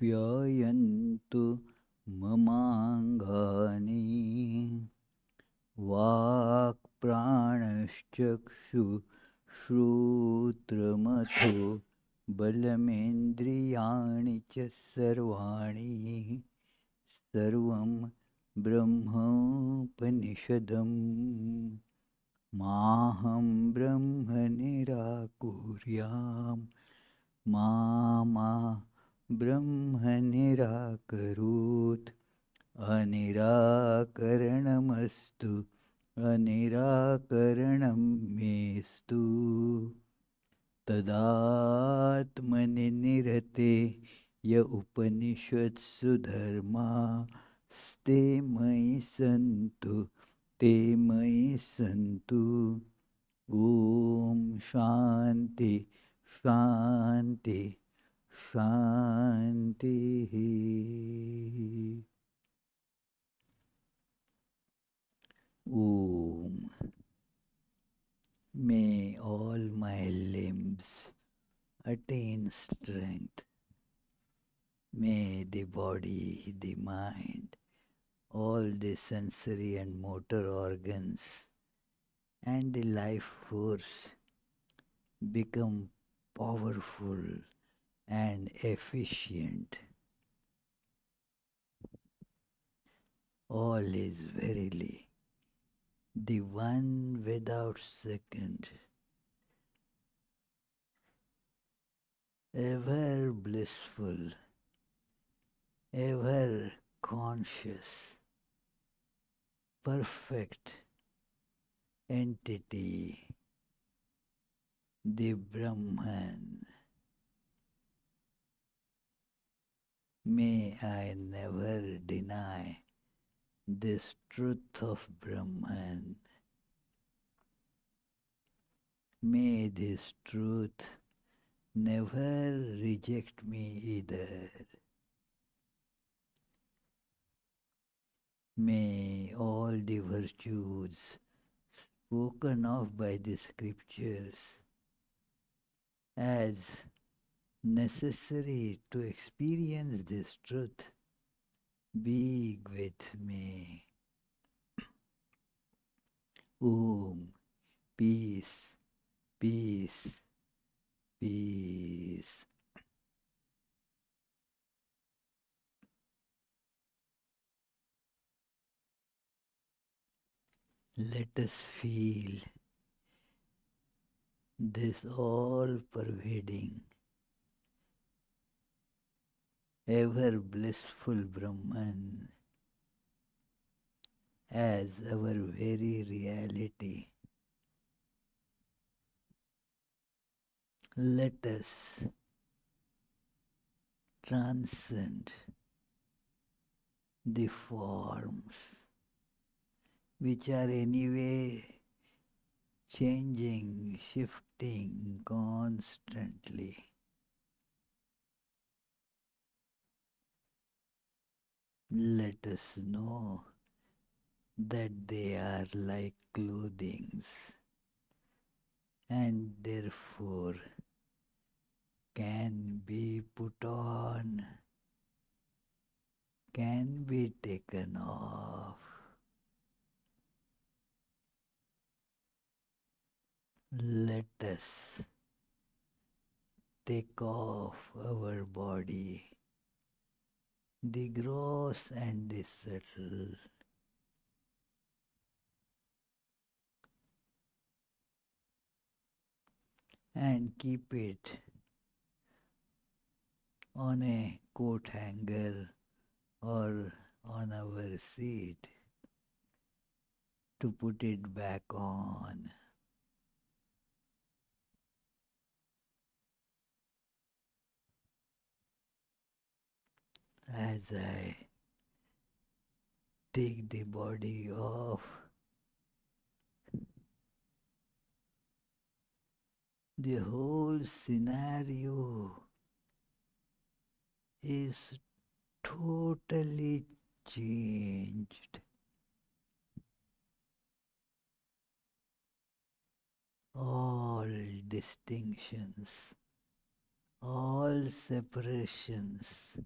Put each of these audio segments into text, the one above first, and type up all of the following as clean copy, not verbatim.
Pyayantu mamangani Vak pranaschakshu shrutramatho balamendriyani cha sarvani sarvam brahmopanishadam maham brahma nirakuryam mama brahma nirakarut Anirakaranamastu Anirakaranam mestu Tadatmani nirate ya Upanishatsu dharma ste mai santu te mai santu Om Shanti Shanti Shanti Om. May all my limbs attain strength. May the body, the mind, all the sensory and motor organs and the life force become powerful and efficient. All is verily the one without second, ever blissful, ever conscious, perfect entity, the Brahman. May I never deny this truth of Brahman. May this truth never reject me either. May all the virtues spoken of by the scriptures as necessary to experience this truth be with me. Om, peace, peace, peace. Let us feel this all-pervading, ever blissful Brahman as our very reality. Let us transcend the forms which are anyway changing, shifting constantly. Let us know that they are like clothings and therefore can be put on, can be taken off. Let us take off our body, the gross and the subtle, and keep it on a coat hanger or on our seat to put it back on. As I take the body off, the whole scenario is totally changed. All distinctions, all separations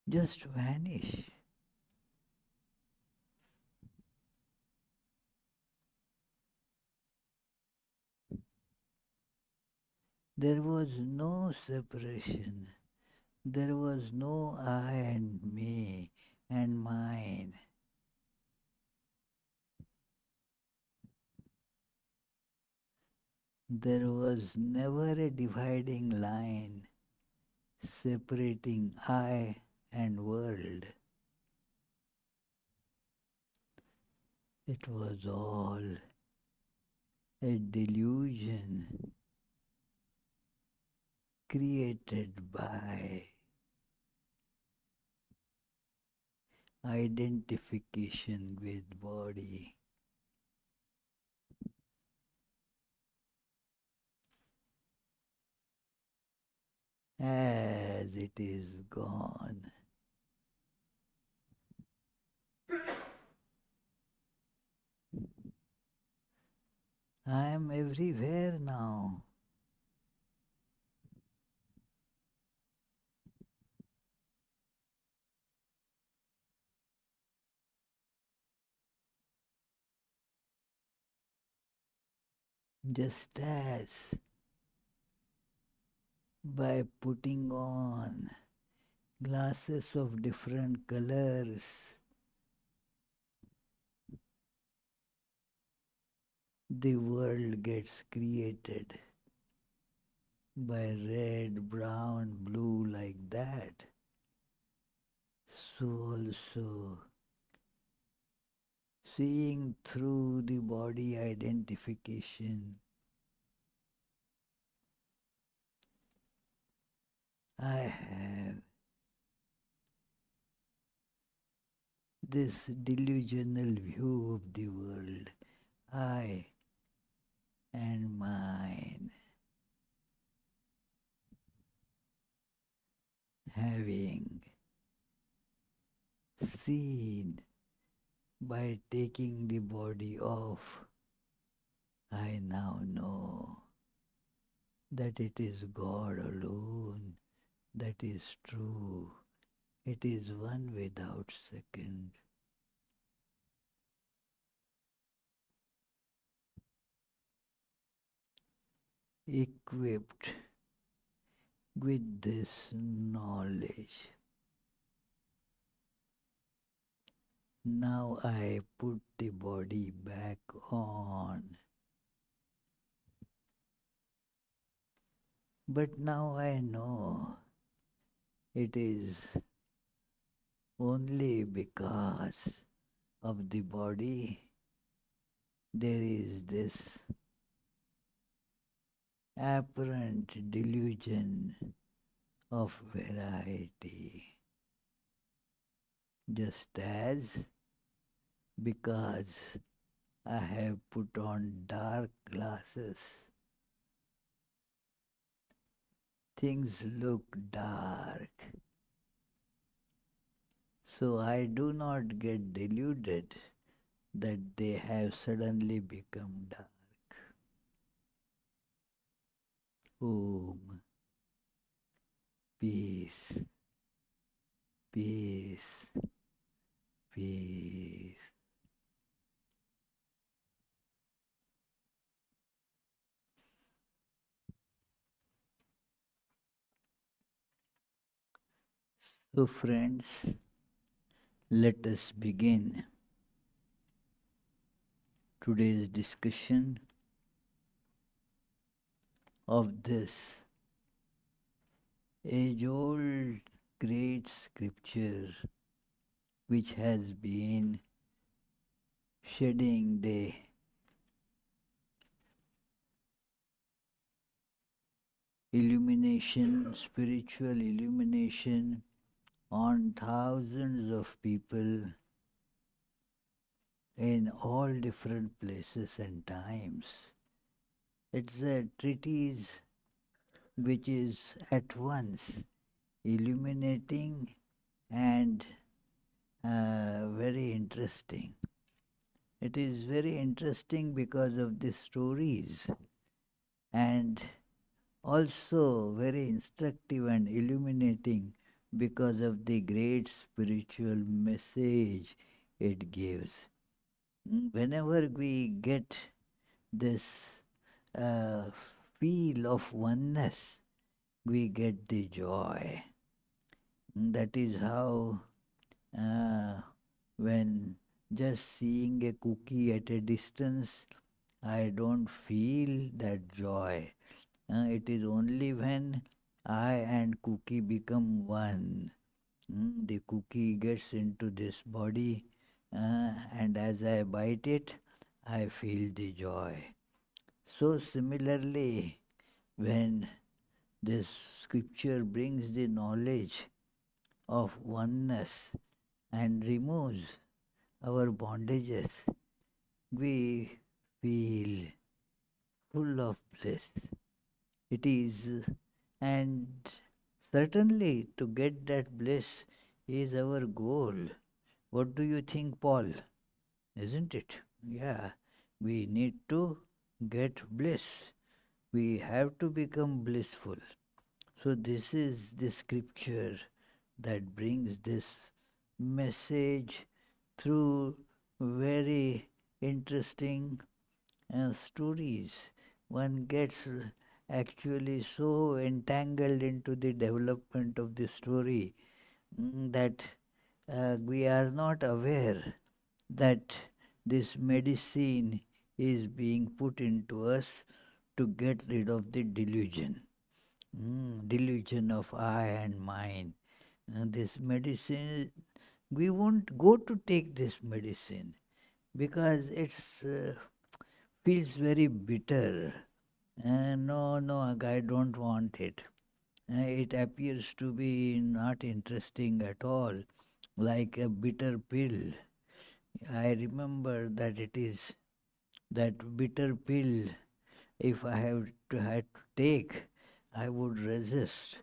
just vanish. There was no separation. There was no I and me and mine. There was never a dividing line separating I and world. It was all a delusion created by identification with body. As it is gone, I am everywhere now. Just as by putting on glasses of different colors, the world gets created by red, brown, blue, like that. So also, seeing through the body identification, I have this delusional view of the world, I and mine, having seen by taking the body off, I now know that it is God alone that is true. It is one without second. Equipped with this knowledge, now I put the body back on. But now I know it is only because of the body there is this apparent delusion of variety. Just as because I have put on dark glasses, things look dark. So I do not get deluded that they have suddenly become dark. Om, peace, peace, peace. So friends, let us begin today's discussion of this age-old great scripture which has been shedding the illumination, spiritual illumination on thousands of people in all different places and times. It's a treatise which is at once illuminating and very interesting. It is very interesting because of the stories and also very instructive and illuminating because of the great spiritual message it gives. Whenever we get this uh, feel of oneness, we get the joy. That is how, uh, when just seeing a cookie at a distance, I don't feel that joy. It is only when I and cookie become one. The cookie gets into this body, and as I bite it, I feel the joy. So, similarly, when this scripture brings the knowledge of oneness and removes our bondages, we feel full of bliss. It is, and certainly to get that bliss is our goal. What do you think, Paul? Isn't it? Yeah, we need to get bliss. We have to become blissful. So, this is the scripture that brings this message through very interesting stories. One gets actually so entangled into the development of the story that we are not aware that this medicine is being put into us to get rid of the delusion. Delusion of I and mine. This medicine, we won't go to take this medicine because it's feels very bitter. No, no, I don't want it. It appears to be not interesting at all, like a bitter pill. I remember that it is that bitter pill. If I had to take, I would resist,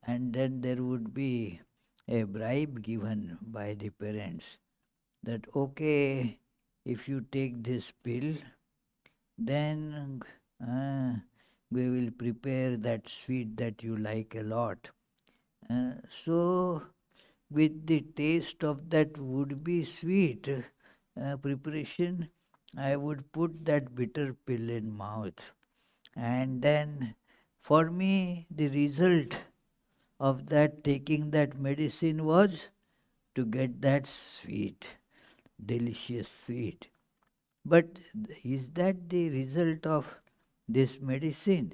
and then there would be a bribe given by the parents that okay, if you take this pill, then uh, we will prepare that sweet that you like a lot. So, with the taste of that would be sweet preparation, I would put that bitter pill in mouth. And then, for me, the result of that taking that medicine was to get that sweet, delicious sweet. But is that the result of this medicine?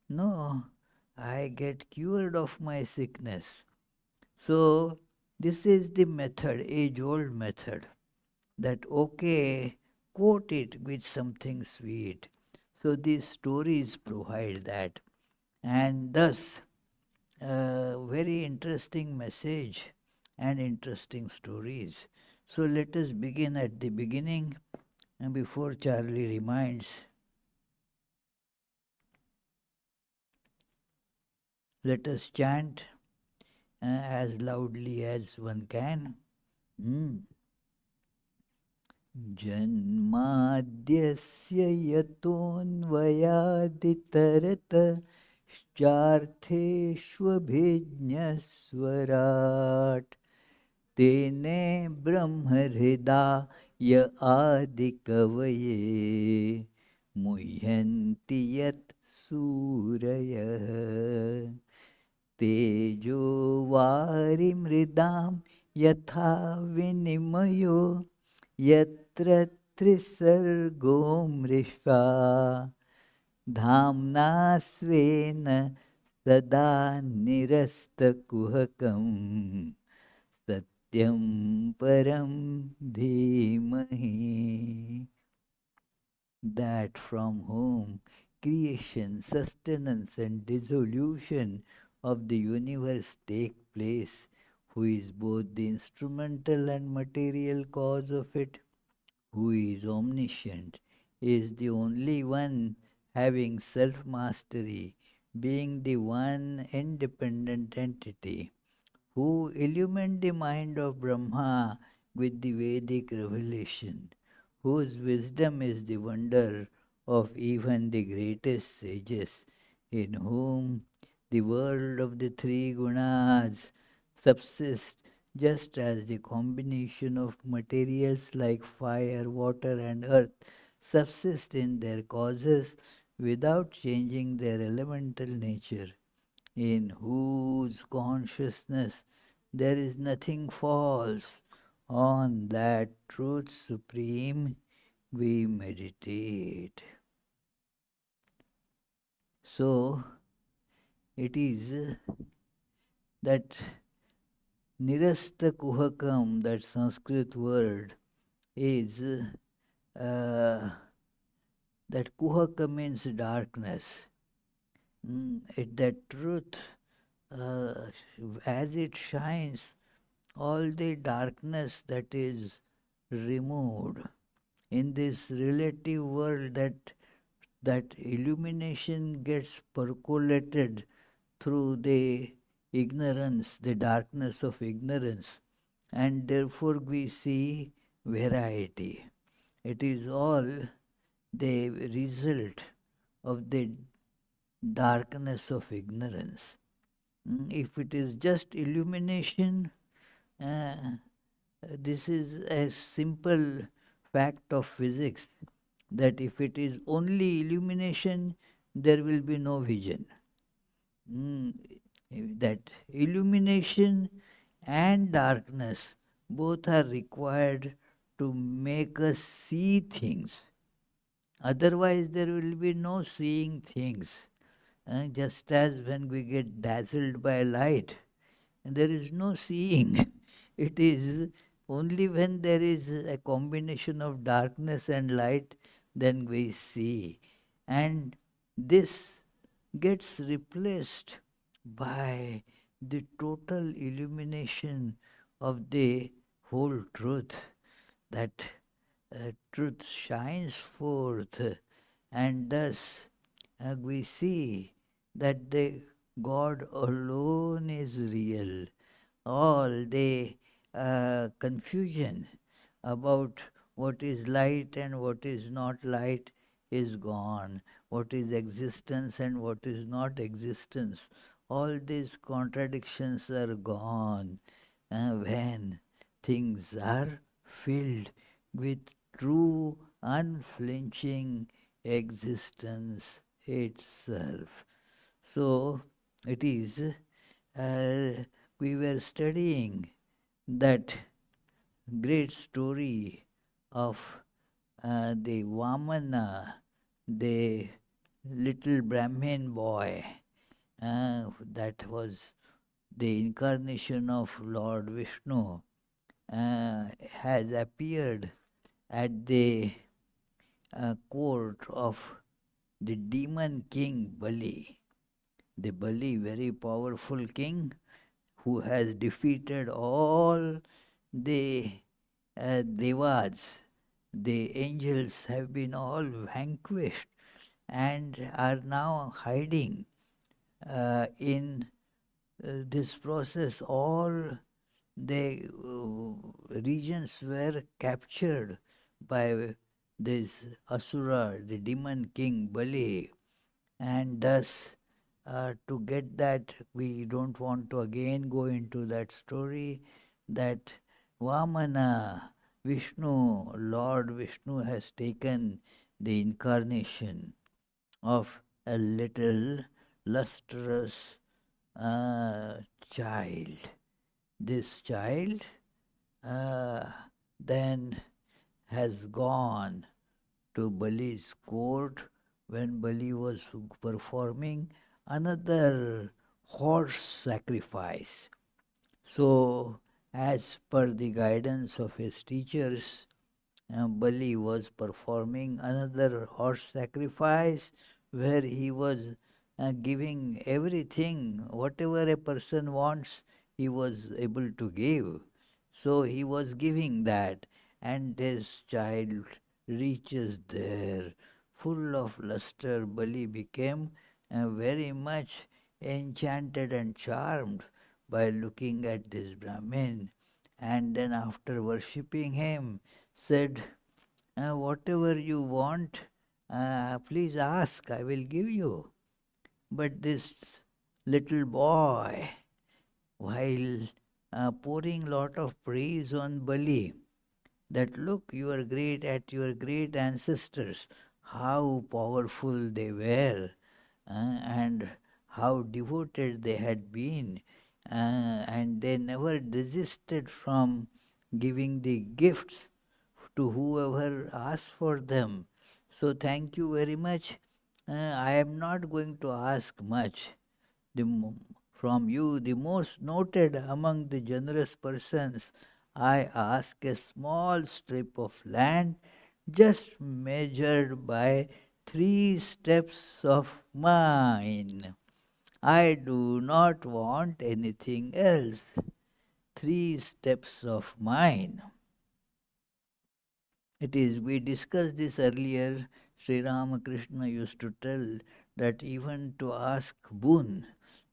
No, I get cured of my sickness. So, this is the method, age old method, that okay, coat it with something sweet. So, these stories provide that. And thus, very interesting message and interesting stories. So, let us begin at the beginning. And before Charlie reminds, let us chant as loudly as one can. Mm. जन्माद्यस्य यतोऽन्वयादितरतश्चार्थेष्वभिज्ञस्वराट् तेने ब्रह्महृदाय आदिकवये मुह्यन्ति यत् सूरयः तेजो वारिमृदां यथा विनिमयो यत्र त्रिसर्गो मृषा धाम्ना स्वेन सदा निरस्तकुहकं सत्यं परं धीमहि. That from whom creation, sustenance and dissolution of the universe take place, who is both the instrumental and material cause of it, who is omniscient, is the only one having self-mastery, being the one independent entity, who illumined the mind of Brahma with the Vedic revelation, whose wisdom is the wonder of even the greatest sages, in whom the world of the three gunas subsist just as the combination of materials like fire, water, and earth subsist in their causes without changing their elemental nature, in whose consciousness there is nothing false. On that truth supreme we meditate. So, it is that nirasta kuhakam, that Sanskrit word, is that kuhaka means darkness. That truth, uh, as it shines, all the darkness that is removed in this relative world, that illumination gets percolated through the ignorance, the darkness of ignorance, and therefore we see variety. It is all the result of the darkness of ignorance. If it is just illumination, uh, this is a simple fact of physics, that if it is only illumination, there will be no vision. Mm, that illumination and darkness both are required to make us see things. Otherwise, there will be no seeing things. Just as when we get dazzled by light, there is no seeing. It is only when there is a combination of darkness and light, then we see. And this gets replaced by the total illumination of the whole truth. That truth shines forth, and thus we see that the God alone is real. All the confusion about what is light and what is not light is gone. What is existence and what is not existence. All these contradictions are gone when things are filled with true, unflinching existence itself. So it is, we were studying that great story of the Vamana, the little Brahmin boy, that was the incarnation of Lord Vishnu, has appeared at the court of the demon king Bali. The Bali, very powerful king, who has defeated all the devas. The angels have been all vanquished and are now hiding in this process. All the regions were captured by this Asura, the demon king Bali, and thus to get that, we don't want to again go into that story, that Vamana, Vishnu, Lord Vishnu has taken the incarnation of a little lustrous child. This child uh, then has gone to Bali's court when Bali was performing another horse sacrifice. So, as per the guidance of his teachers, Bali was performing another horse sacrifice where he was giving everything, whatever a person wants, he was able to give. So he was giving that, and this child reaches there, full of luster. Bali became very much enchanted and charmed by looking at this Brahmin, and then after worshipping him, said, whatever you want, please ask, I will give you. But this little boy, while pouring lot of praise on Bali, that look, you are great at your great ancestors, how powerful they were, and how devoted they had been, and they never desisted from giving the gifts to whoever asked for them. So thank you very much. I am not going to ask much the, from you, the most noted among the generous persons. I ask a small strip of land just measured by 3 steps of mine. I do not want anything else. 3 steps of mine. It is, we discussed this earlier. Sri Ramakrishna used to tell that even to ask boon,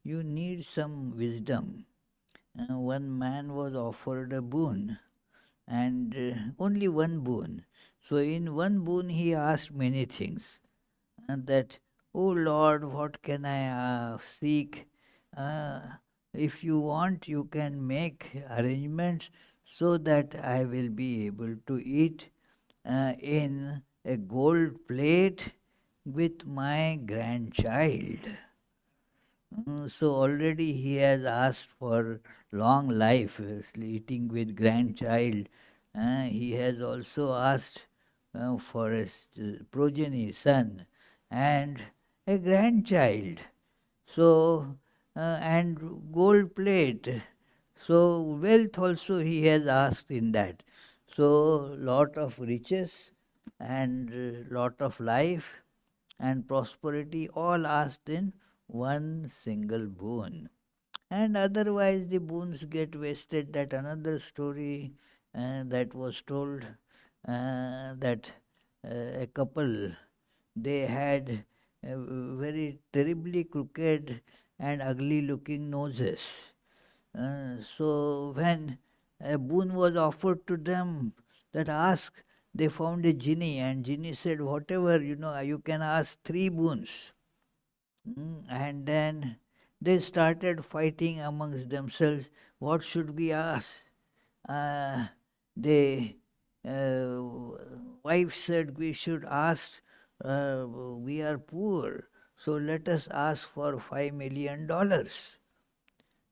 you need some wisdom. One man was offered a boon, and only one boon. So, in one boon, he asked many things. And that, oh Lord, what can I seek? Uh, if you want, you can make arrangements so that I will be able to eat in a gold plate with my grandchild. So already he has asked for long life, eating with grandchild. He has also asked for a progeny, son, and a grandchild. So, and gold plate. So, wealth also he has asked in that. So, lot of riches and lot of life and prosperity all asked in one single boon. And otherwise the boons get wasted. That another story that was told, that a couple, they had very terribly crooked and ugly looking noses. So when a boon was offered to them, that ask, they found a genie, and genie said, whatever, you can ask 3 boons. And then they started fighting amongst themselves. What should we ask? Uh, the uh, wife said, we should ask, we are poor, so let us ask for $5 million.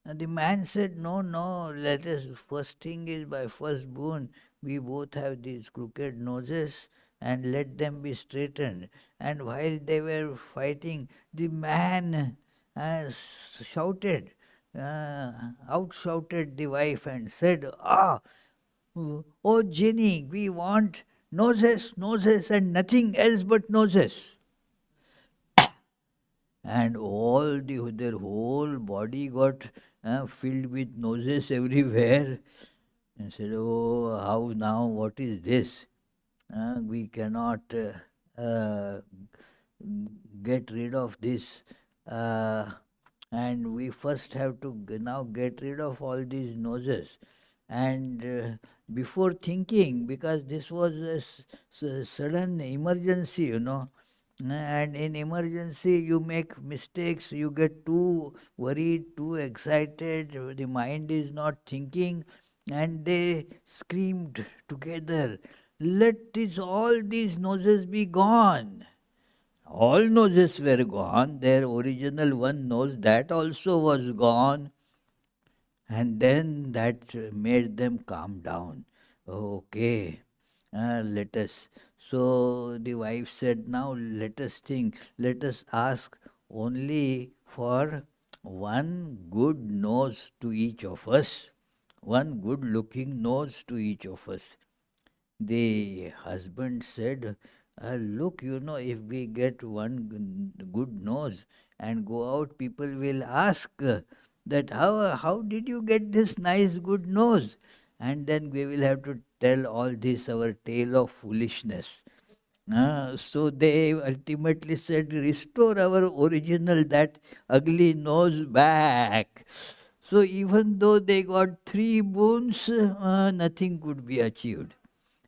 And the man said, no, no, let us, first thing is by first boon, we both have these crooked noses, and let them be straightened. And while they were fighting, the man shouted, outshouted the wife and said, oh Jenny, we want noses, noses, and nothing else but noses. And their whole body got filled with noses everywhere, and said, oh, how now, what is this? We cannot get rid of this, and we first have to now get rid of all these noses. And before thinking, because this was a sudden emergency, and in emergency you make mistakes, you get too worried, too excited, the mind is not thinking, and they screamed together, let all these noses be gone. All noses were gone, their original one nose, that also was gone. And then that made them calm down. Okay, let us. So the wife said, now let us think, let us ask only for one good nose to each of us, one good looking nose to each of us. The husband said, look, if we get one good nose and go out, people will ask that how did you get this nice good nose? And then we will have to tell all this, our tale of foolishness. So they ultimately said, restore our original, that ugly nose back. So even though they got 3 boons, nothing could be achieved.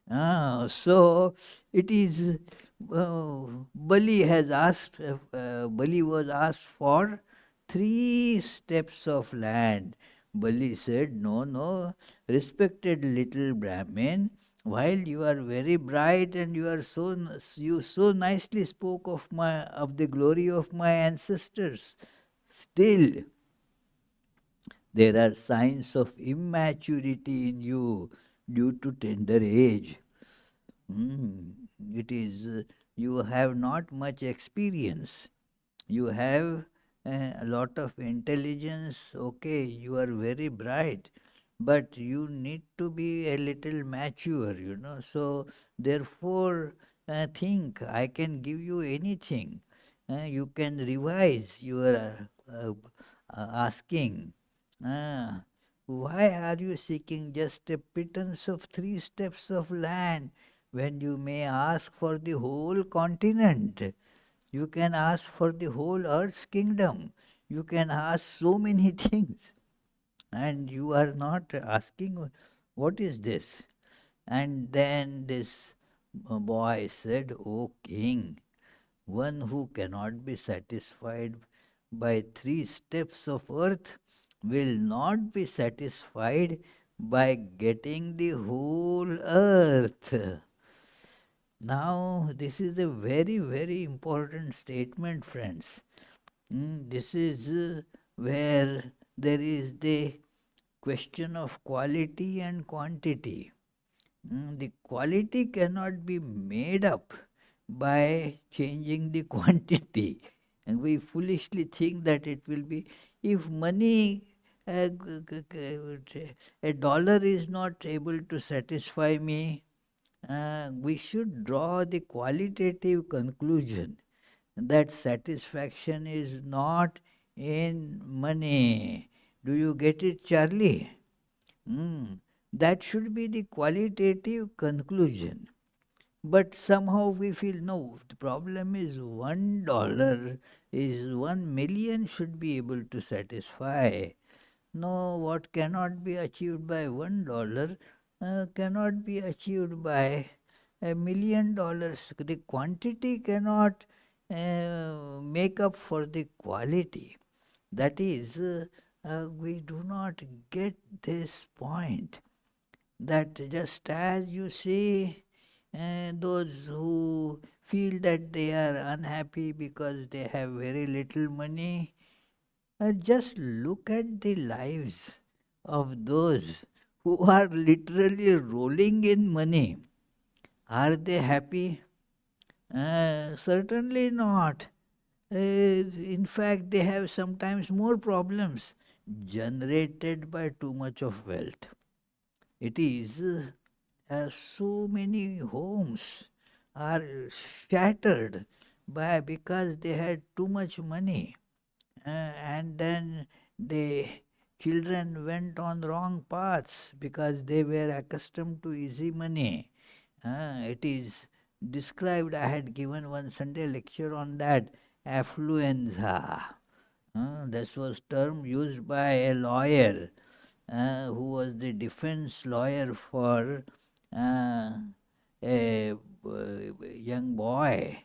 So it is, Bali has asked, Bali was asked for 3 steps of land, Bali said, no, no, respected little Brahmin, while you are very bright and you are you so nicely spoke of the glory of my ancestors, still there are signs of immaturity in you due to tender age. Hmm, it is, you have not much experience. You have a lot of intelligence, okay, you are very bright, but you need to be a little mature. So, therefore, think, I can give you anything. You can revise your asking. Uh, why are you seeking just a pittance of 3 steps of land when you may ask for the whole continent? You can ask for the whole earth's kingdom. You can ask so many things. And you are not asking, what is this? And then this boy said, O king, one who cannot be satisfied by 3 steps of earth will not be satisfied by getting the whole earth. Now, this is a very, very important statement, friends. This is where there is the question of quality and quantity. The quality cannot be made up by changing the quantity. And we foolishly think that it will be, if money, a dollar is not able to satisfy me, we should draw the qualitative conclusion that satisfaction is not in money. Do you get it, Charlie? That should be the qualitative conclusion. But somehow we feel no, the problem is $1 is 1 million should be able to satisfy. No, what cannot be achieved by $1 cannot be achieved by $1 million. The quantity cannot make up for the quality. That is, we do not get this point. That just as you see, those who feel that they are unhappy because they have very little money, just look at the lives of those who are literally rolling in money. Are they happy? Certainly not. In fact, they have sometimes more problems generated by too much of wealth. It is so many homes are shattered because they had too much money. And then the children went on wrong paths because they were accustomed to easy money. It is described, I had given one Sunday lecture on that, affluenza. This was term used by a lawyer who was the defense lawyer for a young boy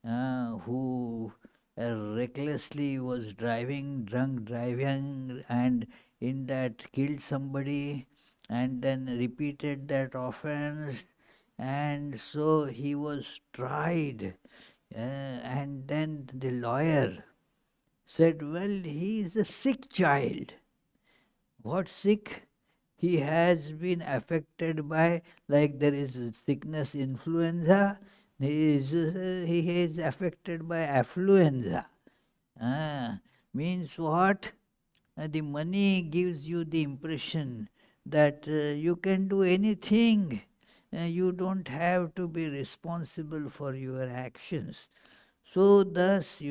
who recklessly was driving, drunk driving, and in that killed somebody and then repeated that offense. And so he was tried. And then the lawyer said, well, he is a sick child. What sick? He has been affected by, like there is sickness influenza, he is affected by affluenza. Means what? The money gives you the impression that you can do anything. You don't have to be responsible for your actions. So thus,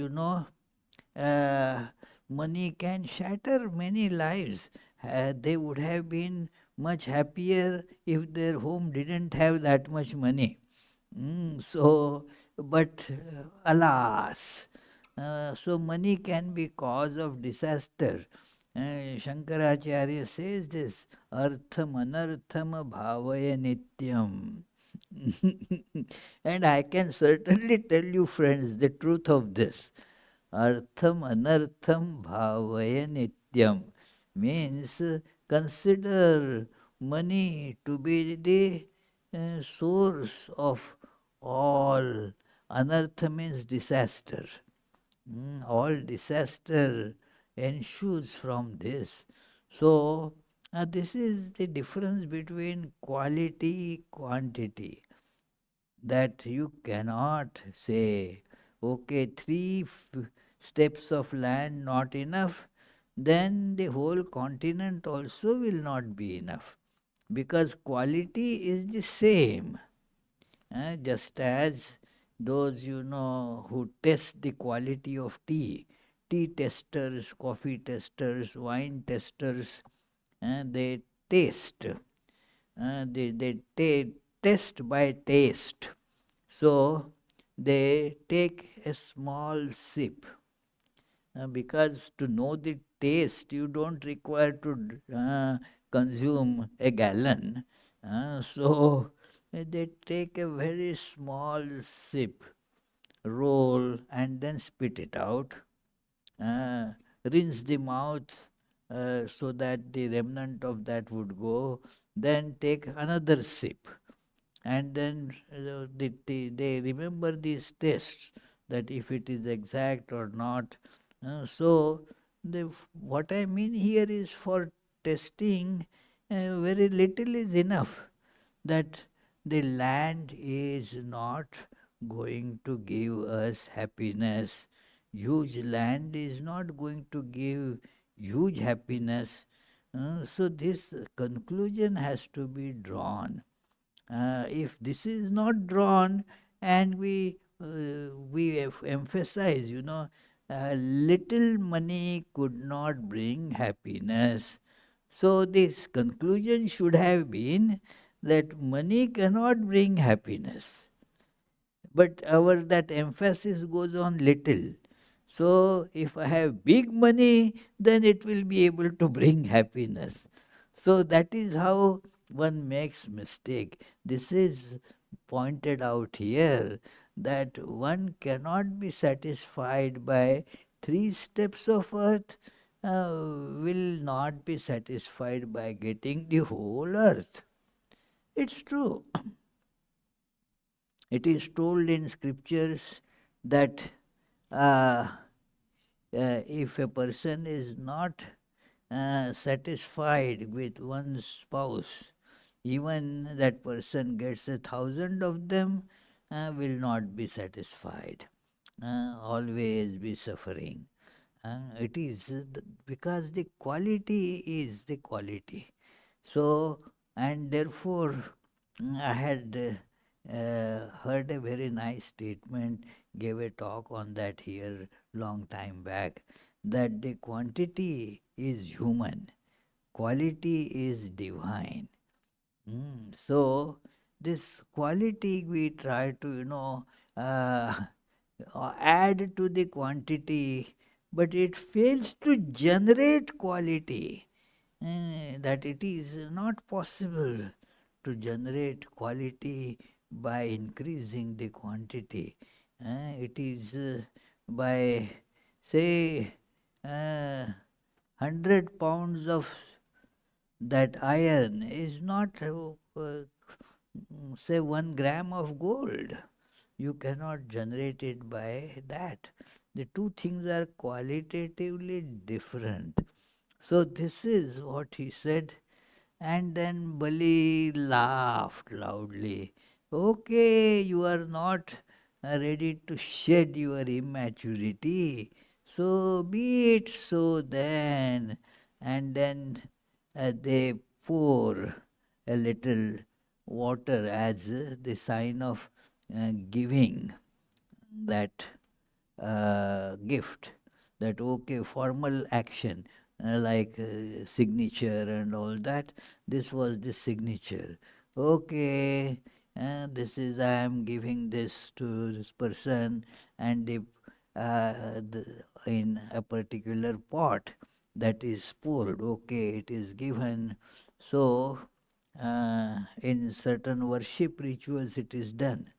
uh, money can shatter many lives. They would have been much happier if their home didn't have that much money. But alas, so money can be cause of disaster. Shankaracharya says this, artham anartham bhavaya nityam. And I can certainly tell you, friends, the truth of this. Artham anartham bhavaya nityam. means consider money to be the source of all. Anartha means disaster. All disaster ensues from this. So, this is the difference between quality, quantity. That you cannot say, okay, steps of land not enough, then the whole continent also will not be enough. Because quality is the same. Just as those who test the quality of tea testers, coffee testers, wine testers, they taste, they test by taste. So they take a small sip, because to know the taste you don't require to consume a gallon. So they take a very small sip, roll, and then spit it out. uh, Rinse the mouth, so that the remnant of that would go, then take another sip, and then they remember these tests, that if it is exact or not. So what I mean here is, for testing, very little is enough. That the land is not going to give us happiness. Huge land is not going to give huge happiness. So this conclusion has to be drawn. If this is not drawn, and we emphasize, little money could not bring happiness. So this conclusion should have been that money cannot bring happiness, but our that emphasis goes on little. So if I have big money, then it will be able to bring happiness. So that is how one makes mistake. This is pointed out here, that one cannot be satisfied by three steps of earth, will not be satisfied by getting the whole earth. It's true. It is told in scriptures that uh, if a person is not satisfied with one's spouse, even that person gets 1,000 of them, will not be satisfied, always be suffering. It is because the quality is the quality. So, and therefore, I had heard a very nice statement, gave a talk on that here long time back, that the quantity is human, quality is divine. So, this quality we try to, uh, add to the quantity, but it fails to generate quality. That it is not possible to generate quality by increasing the quantity. It is by, say, 100 pounds of that iron is not, say, 1 gram of gold. You cannot generate it by that. The two things are qualitatively different. So, this is what he said. And then Bali laughed loudly. Okay, you are not ready to shed your immaturity. So be it so then. And then they pour a little water as the sign of giving that gift, that okay, formal action, like signature and all that. This was the signature. Okay, this is, I am giving this to this person, and in a particular pot that is poured. Okay, it is given. So in certain worship rituals it is done,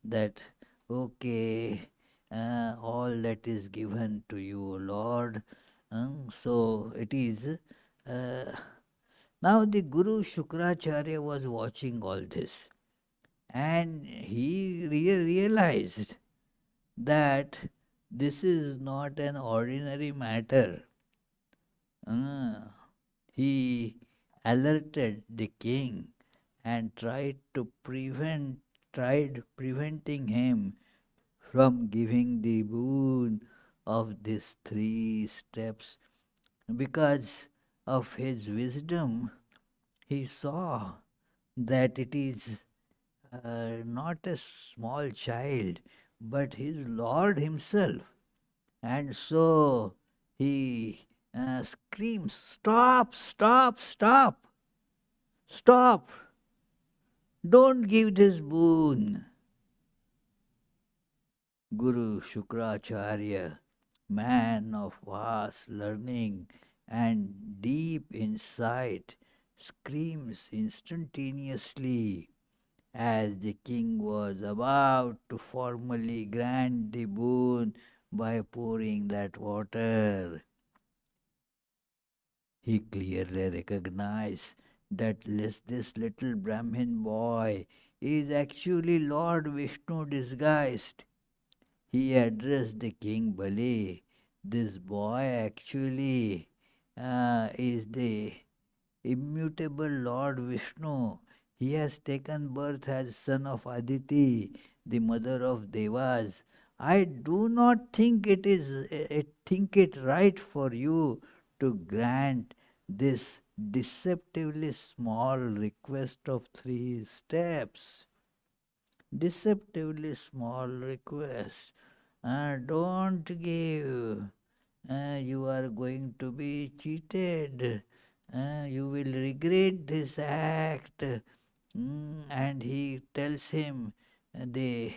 that okay, all that is given to you, Lord. So it is Uh, Now the Guru Shukracharya was watching all this, and he realized that this is not an ordinary matter. Uh, he alerted the king and tried preventing him from giving the boon of these 3 steps. Because of his wisdom, he saw that it is not a small child, but his Lord himself. And so he screams, "Stop, stop, stop, stop! Don't give this boon." Guru Shukracharya, man of vast learning and deep insight, screams instantaneously as the king was about to formally grant the boon by pouring that water. He clearly recognized that this little Brahmin boy is actually Lord Vishnu disguised. He addressed the king, Bali. This boy actually is the immutable Lord Vishnu. He has taken birth as son of Aditi, the mother of Devas. I do not think it right for you to grant this deceptively small request of 3 steps. Deceptively small request. Don't give. You are going to be cheated. You will regret this act. And he tells him the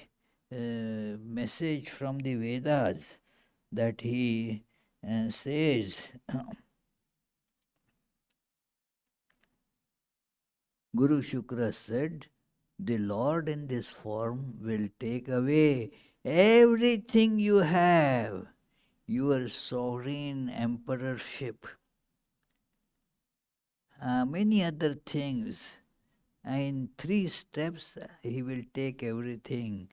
message from the Vedas that he says, Guru Shukra said, the Lord in this form will take away everything you have, your sovereign emperorship, many other things. In 3 steps, he will take everything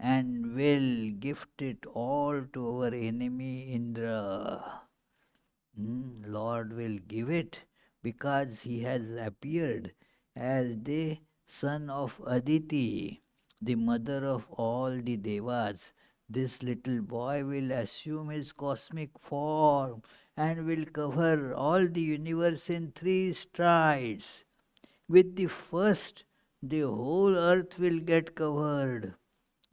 and will gift it all to our enemy Indra. Lord will give it because he has appeared as the son of Aditi, the mother of all the Devas. This little boy will assume his cosmic form and will cover all the universe in 3 strides. With the first, the whole earth will get covered.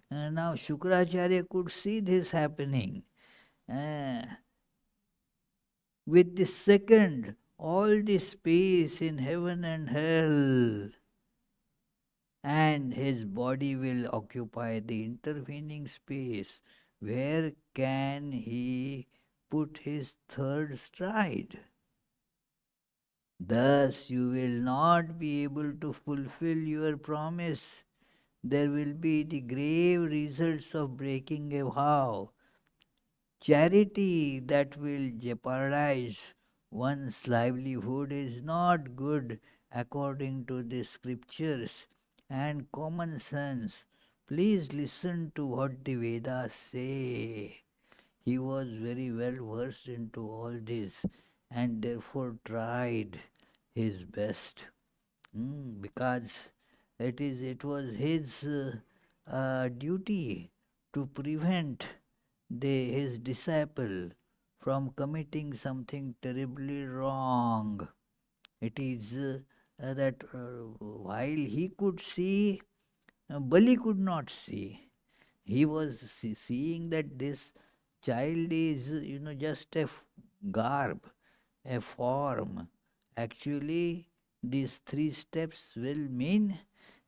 And now Shukracharya could see this happening. Uh, with the second, all the space in heaven and hell, and his body will occupy the intervening space. Where can he put his third stride? Thus, you will not be able to fulfill your promise. There will be the grave results of breaking a vow. Charity that will jeopardize one's livelihood is not good according to the scriptures and common sense. Please listen to what the Vedas say. He was very well versed into all this and therefore tried his best. Because it was his duty to prevent his disciple from committing something terribly wrong. It is that while he could see, Bali could not see. He was seeing that this child is, just a garb, a form. Actually, these 3 steps will mean,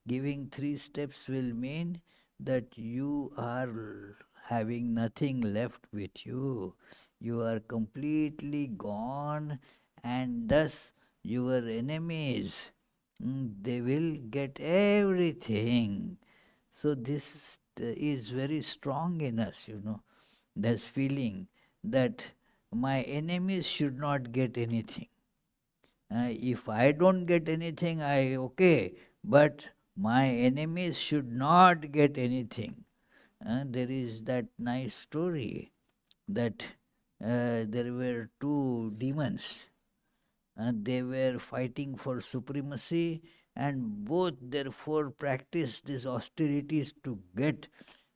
giving 3 steps will mean that you are having nothing left with you. You are completely gone, and thus your enemies, they will get everything. So this is very strong in us, this feeling that my enemies should not get anything. If I don't get anything, I okay, but my enemies should not get anything. There is that nice story that there were two demons. They were fighting for supremacy, and both therefore practiced these austerities to get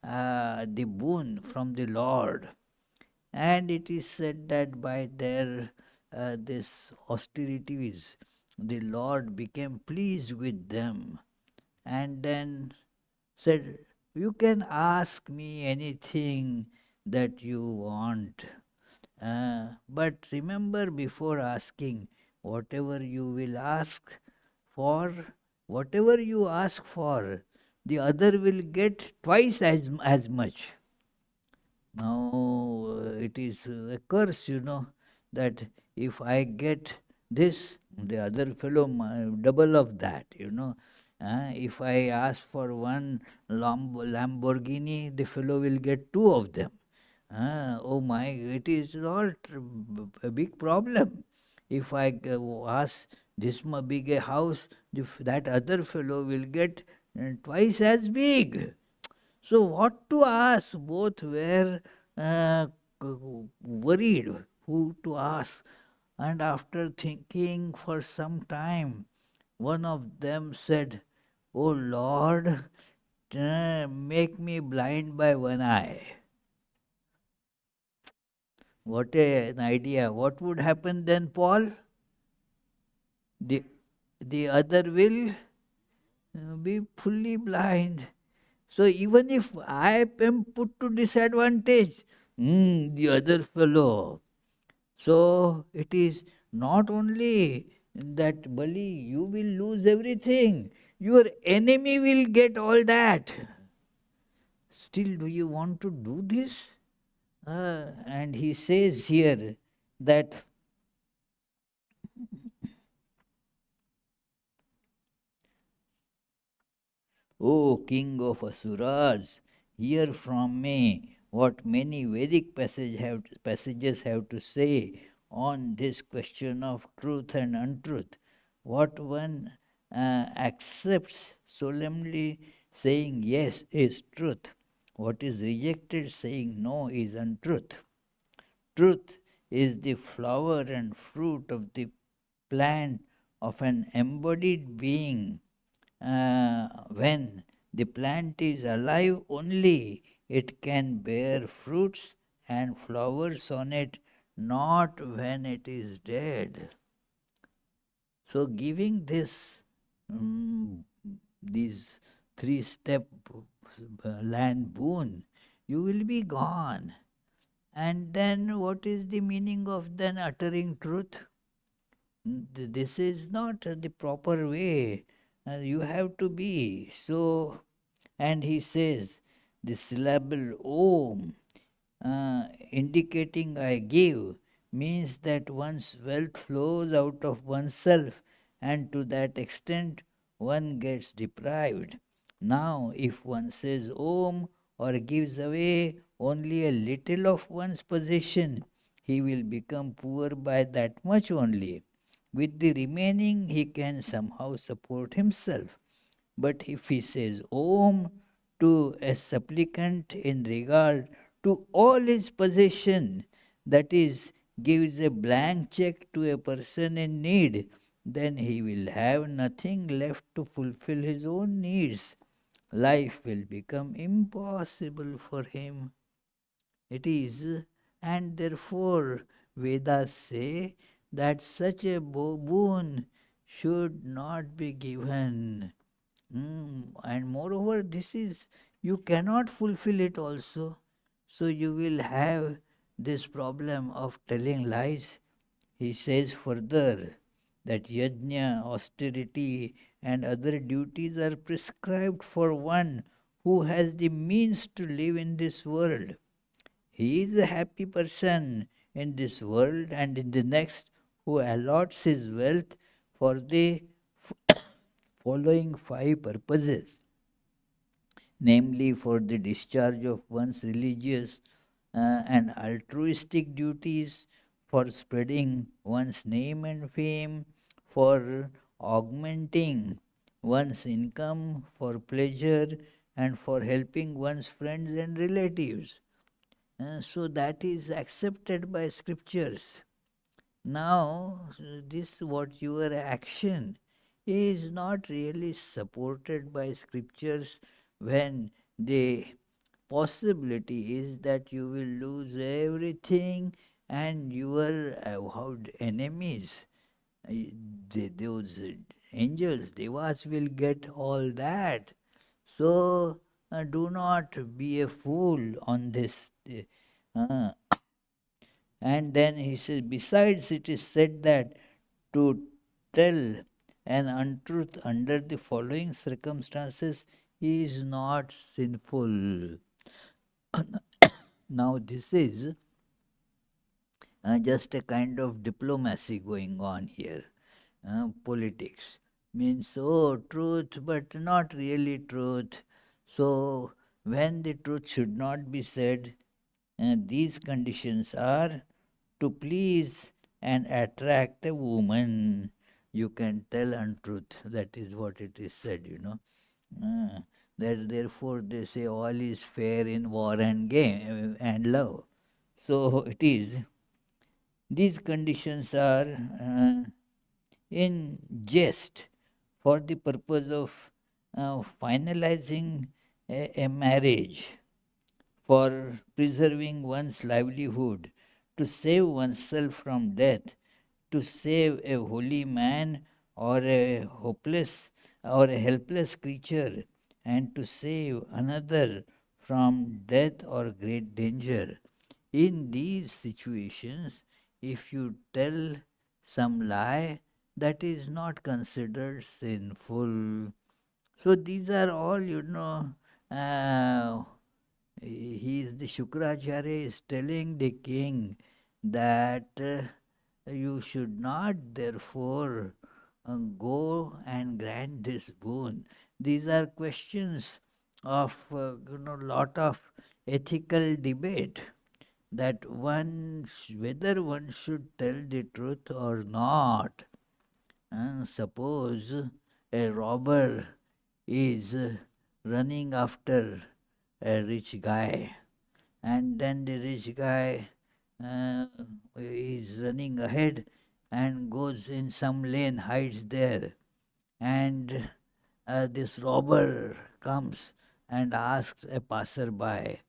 the boon from the Lord. And it is said that by their this austerities, the Lord became pleased with them, and then said, "You can ask me anything that you want. But remember, before asking, whatever you will ask for, whatever you ask for, the other will get twice as much." Now, it is a curse, that if I get this, the other fellow double of that. If I ask for one Lamborghini, the fellow will get two of them. Oh my, it is all a big problem. If I ask this much big a house, that other fellow will get twice as big. So what to ask? Both were worried who to ask. And after thinking for some time, one of them said, "Oh Lord, make me blind by one eye." What an idea. What would happen then, Paul? The, the other will be fully blind. So even if I am put to disadvantage, the other fellow. So it is not only that, Bali, you will lose everything. Your enemy will get all that. Still, do you want to do this? And he says here that, "O king of Asuras, hear from me what many Vedic passages have to say on this question of truth and untruth. What one accepts solemnly, saying yes, is truth. What is rejected, saying no, is untruth. Truth is the flower and fruit of the plant of an embodied being. When the plant is alive only, it can bear fruits and flowers on it, not when it is dead." So, giving this these three-step land boon, you will be gone. And then, what is the meaning of then uttering truth? This is not the proper way. You have to be so. And he says the syllable Om, indicating I give, means that one's wealth flows out of oneself, and to that extent one gets deprived. Now, if one says Om or gives away only a little of one's possession, he will become poor by that much only. With the remaining, he can somehow support himself. But if he says Om to a supplicant in regard to all his possession, that is, gives a blank check to a person in need, then he will have nothing left to fulfill his own needs. Life will become impossible for him. It is, and therefore Vedas say that such a boon should not be given. And moreover, this is, you cannot fulfill it also. So you will have this problem of telling lies. He says further that yajna, austerity, and other duties are prescribed for one who has the means to live in this world. He is a happy person in this world and in the next, who allots his wealth for the following five purposes, namely for the discharge of one's religious and altruistic duties, for spreading one's name and fame, for augmenting one's income, for pleasure, and for helping one's friends and relatives. So that is accepted by scriptures. Now, this what your action is not really supported by scriptures when the possibility is that you will lose everything and your avowed enemies, uh, those angels, devas will get all that. So do not be a fool on this. Uh, and then he says, besides, it is said that to tell an untruth under the following circumstances is not sinful. Now, this is just a kind of diplomacy going on here. Politics means, oh, truth, but not really truth. So, when the truth should not be said, these conditions are to please and attract a woman. You can tell untruth. That is what it is said, you know. Uh, that therefore they say all is fair in war and game and love. So it is. These conditions are in jest for the purpose of finalizing a marriage, for preserving one's livelihood, to save oneself from death, to save a holy man or a hopeless or a helpless creature, and to save another from death or great danger. In these situations, if you tell some lie, that is not considered sinful. So these are all, uh, he is the Shukracharya is telling the king that you should not therefore go and grant this boon. These are questions of lot of ethical debate, that whether one should tell the truth or not. Suppose a robber is running after a rich guy, and then the rich guy uh, is running ahead and goes in some lane, hides there, and this robber comes and asks a passerby,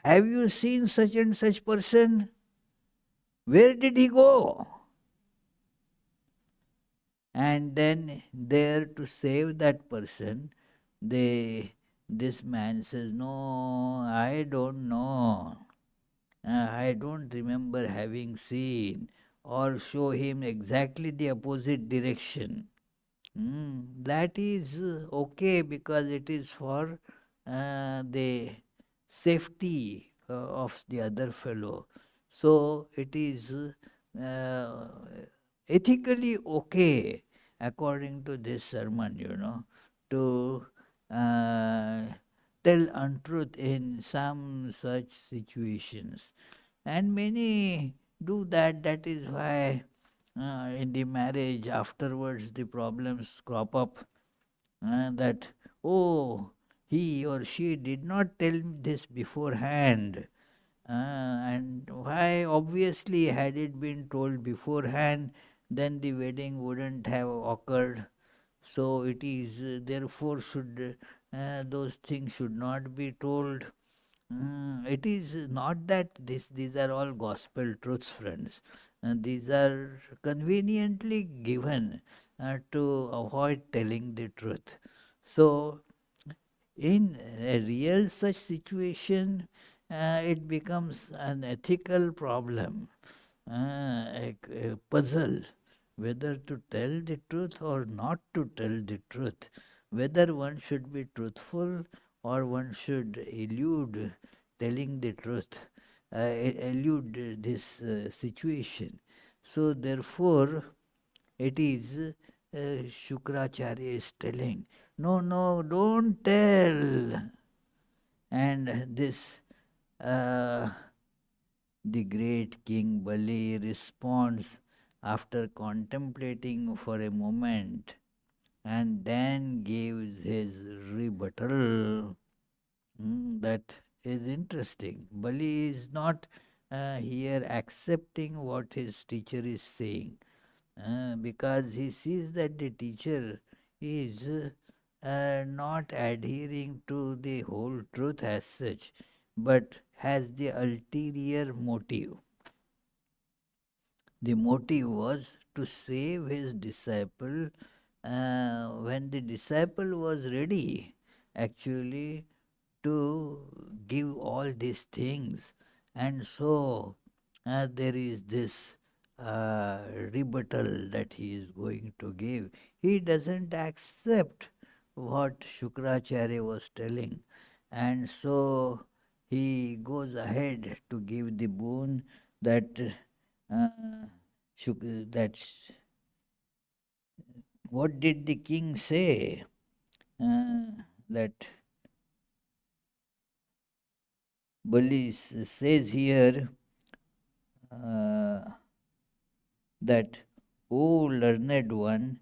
have you seen such and such person? Where did he go? And then there, to save that person, this man says, no, I don't know. I don't remember having seen, or show him exactly the opposite direction. That is okay, because it is for the safety of the other fellow. So it is uh, ethically okay, according to this sermon, to uh, tell untruth in some such situations. And many do that. That is why in the marriage afterwards the problems crop up, that, oh, he or she did not tell me this beforehand. And why? Obviously, had it been told beforehand, then the wedding wouldn't have occurred. So it is, therefore, should those things should not be told. It is not that these are all gospel truths, friends. These are conveniently given to avoid telling the truth. So, in a real such situation, it becomes an ethical problem, a puzzle, whether to tell the truth or not to tell the truth, whether one should be truthful or one should elude telling the truth, elude this situation. So, therefore, it is Shukracharya is telling, no, no, don't tell. And this, uh, the great King Bali responds after contemplating for a moment, and then gives his rebuttal. That is interesting. Bali is not here accepting what his teacher is saying, because he sees that the teacher is not adhering to the whole truth as such, but has the ulterior motive. The motive was to save his disciple when the disciple was ready actually to give all these things. And so there is this rebuttal that he is going to give. He doesn't accept what Shukracharya was telling. And so he goes ahead to give the boon that uh, that what did the king say? That Bali says here uh, that, O learned one,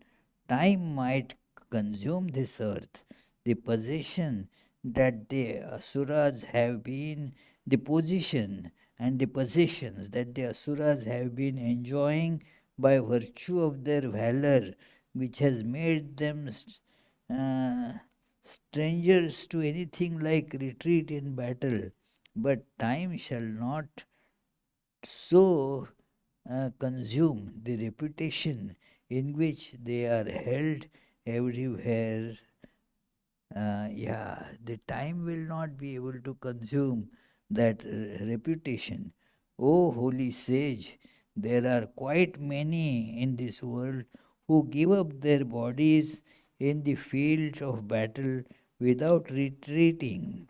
time might consume this earth. The possession that the asuras have been, the position and the possessions that the asuras have been enjoying by virtue of their valor, which has made them uh, strangers to anything like retreat in battle. But time shall not so consume the reputation in which they are held everywhere. Yeah, the time will not be able to consume that reputation. O holy sage, there are quite many in this world who give up their bodies in the field of battle without retreating.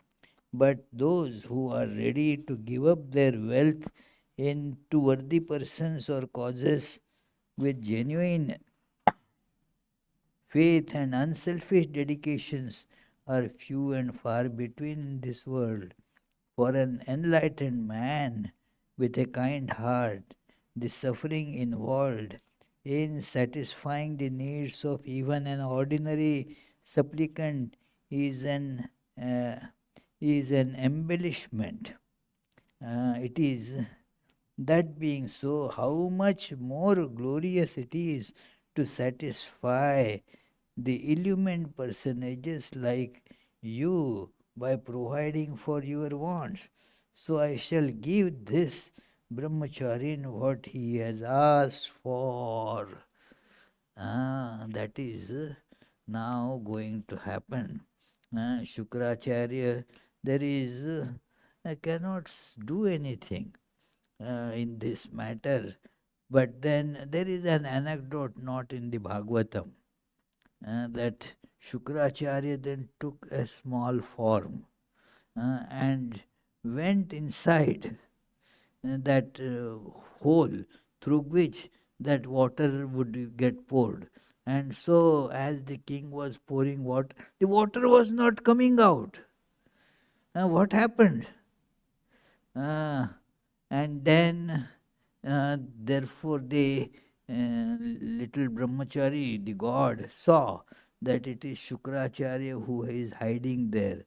But those who are ready to give up their wealth in to worthy persons or causes with genuine faith and unselfish dedications are few and far between in this world. For an enlightened man with a kind heart, the suffering involved in satisfying the needs of even an ordinary supplicant uh, is an embellishment. It is. That being so, how much more glorious it is to satisfy the illumined personages like you by providing for your wants. So I shall give this brahmacharin what he has asked for. That is now going to happen. Shukracharya, there is cannot do anything in this matter. But then there is an anecdote not in the Bhagavatam that Shukracharya then took a small form and went inside that hole through which that water would get poured. And so, as the king was pouring water, the water was not coming out. What happened? Uh, and then therefore the little brahmachari, the god, saw that it is Shukracharya who is hiding there.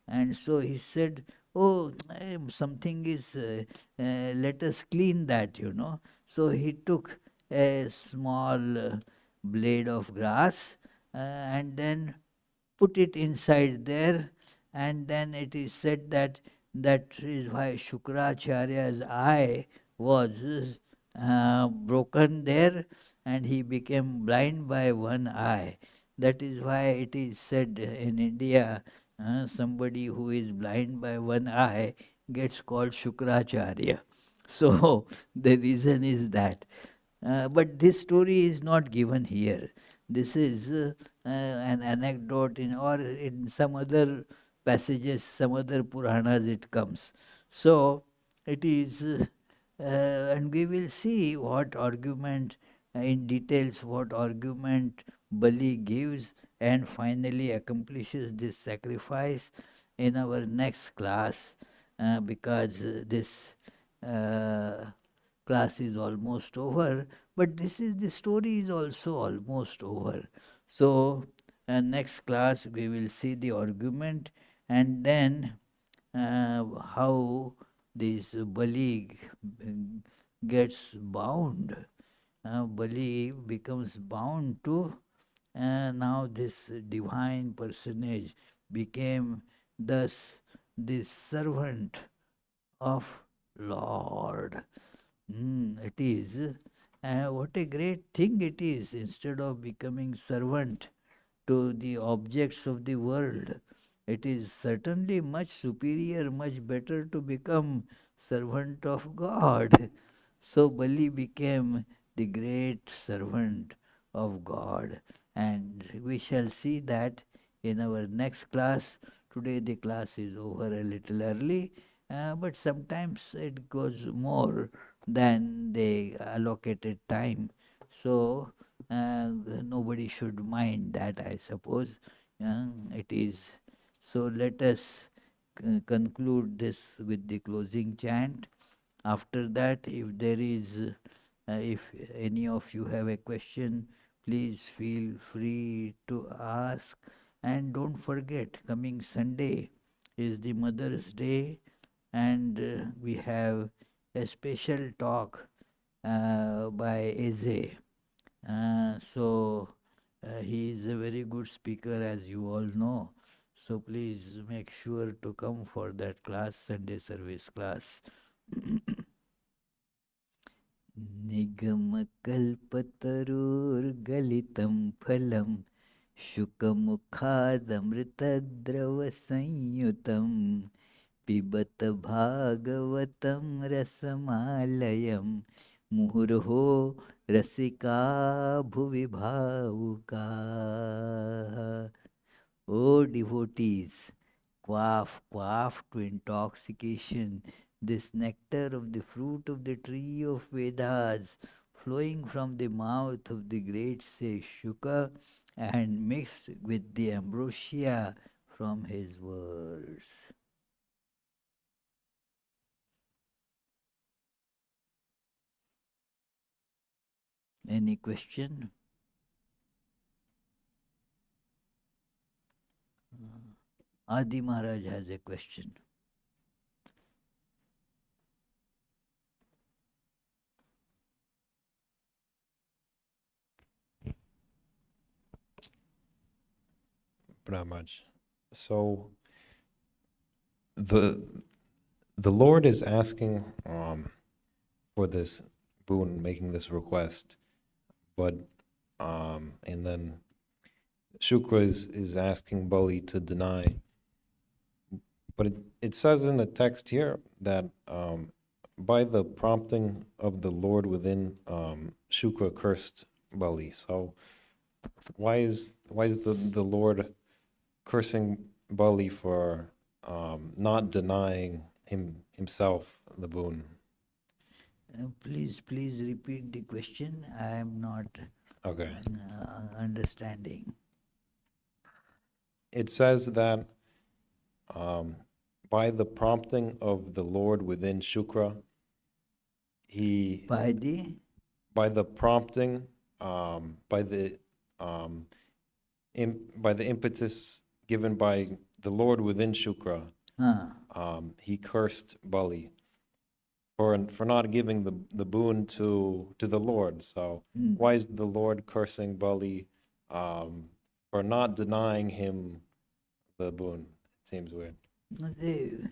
And so he said, oh, something is, let us clean that. So he took a small blade of grass and then put it inside there, and then it is said that that is why Shukracharya's eye was broken there, and he became blind by one eye. That is why it is said in India, somebody who is blind by one eye gets called Shukracharya. So the reason is that. But this story is not given here. This is an anecdote or in some other passages, some other Puranas it comes. So it is, and we will see what argument, in details, what argument Bali gives and finally accomplishes this sacrifice in our next class, because this. Uh, class is almost over, but the story is also almost over. So, next class we will see the argument, and then how this Bali gets bound. Bali becomes bound to now this divine personage became thus the servant of Lord. It is. What a great thing it is, instead of becoming servant to the objects of the world. It is certainly much superior, much better to become servant of God. So Bali became the great servant of God. And we shall see that in our next class. Today the class is over a little early, but sometimes it goes more than the allocated time. So nobody should mind that, I suppose. It is. So let us conclude this with the closing chant. After that, if any of you have a question, please feel free to ask. And don't forget, coming Sunday is the Mother's Day, and we have a special talk by Eze. He is a very good speaker, as you all know. So please make sure to come for that class, Sunday service class. निगमकल्पतरोर्गलितं फलं शुकमुखादमृतद्रवसंयुतं पिबत भागवतं रसमालयं मुहुर्हो रसिका भुवि भावुकाः. O devotees, quaff to intoxication this nectar of the fruit of the tree of Vedas, flowing from the mouth of the great sage Shuka and mixed with the ambrosia from his words. Any question? Adi Maharaj has a question. Not much. So the Lord is asking for this boon, making this request, but and then Shukra is asking Bali to deny. But it says in the text here that by the prompting of the Lord within, Shukra cursed Bali. So why is the Lord cursing Bali for not denying himself the boon? Please repeat the question. I am not Okay. understanding. It says that by the prompting of the Lord within Shukra, he By the by the prompting, by the by the impetus given by the Lord within Shukra, he cursed Bali for not giving the boon to the Lord. So why is the Lord cursing Bali for not denying him the boon? It seems weird. the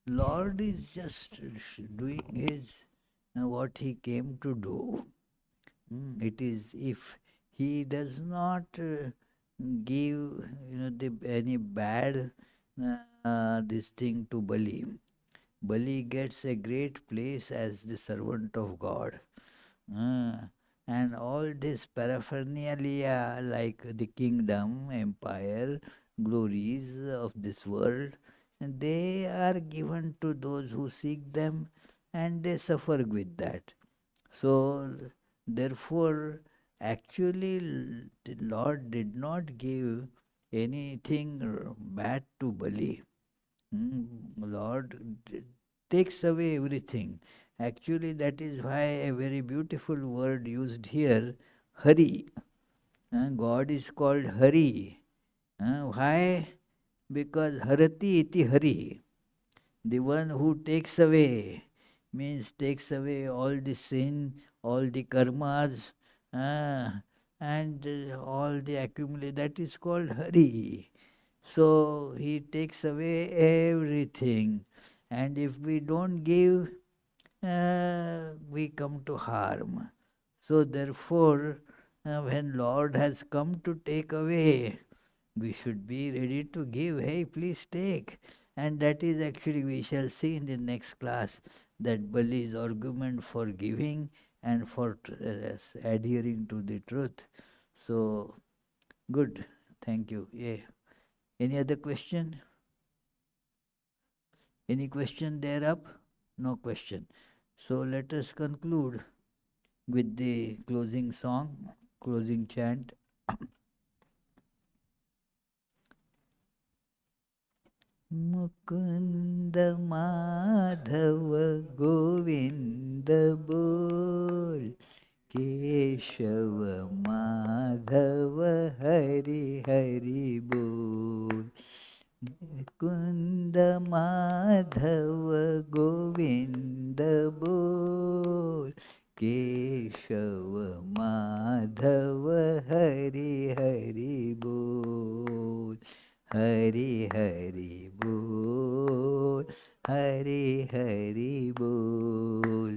Lord is just doing his what he came to do. It is, if he does not give any bad this thing to Bali, Bali gets a great place as the servant of God. Uh, and all this paraphernalia like the kingdom, empire, glories of this world, and they are given to those who seek them, and they suffer with that. So, therefore, actually, the Lord did not give anything bad to Bali. Lord takes away everything. Actually, that is why a very beautiful word used here, Hari. God is called Hari. Why? Because Harati iti Hari. The one who takes away means takes away all the sin, all the karmas, and all the accumulate. That is called Hari. So he takes away everything. And if we don't give, we come to harm. So therefore, when Lord has come to take away, we should be ready to give. Hey, please take. And that is actually, we shall see in the next class, that Bali's argument for giving and for adhering to the truth. So, good. Thank you. Yeah. Any other question? Any question there up? No question. So let us conclude with the closing song, closing chant. Mukund Madhav Govind बोल, केशव माधव हरि हरि बोल। मुकुंद माधव गोविंद बोल, केशव माधव हरि हरि बोल। हरि हरि बोल, हरि हरि बोल,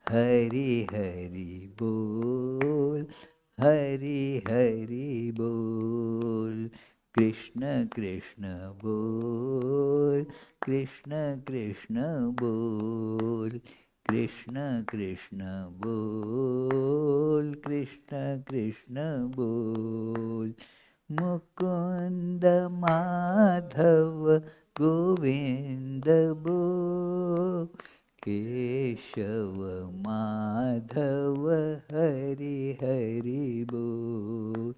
हरि हरि बोल, हरि हरि बोल। कृष्ण कृष्ण बोल, कृष्ण कृष्ण बोल, कृष्ण कृष्ण बोल, कृष्ण कृष्ण बोल। मुकुंद माधव गोविंद बोल, केशव माधव हरि हरि बोल,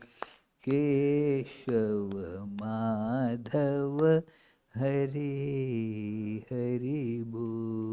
केशव माधव हरि हरि बोल।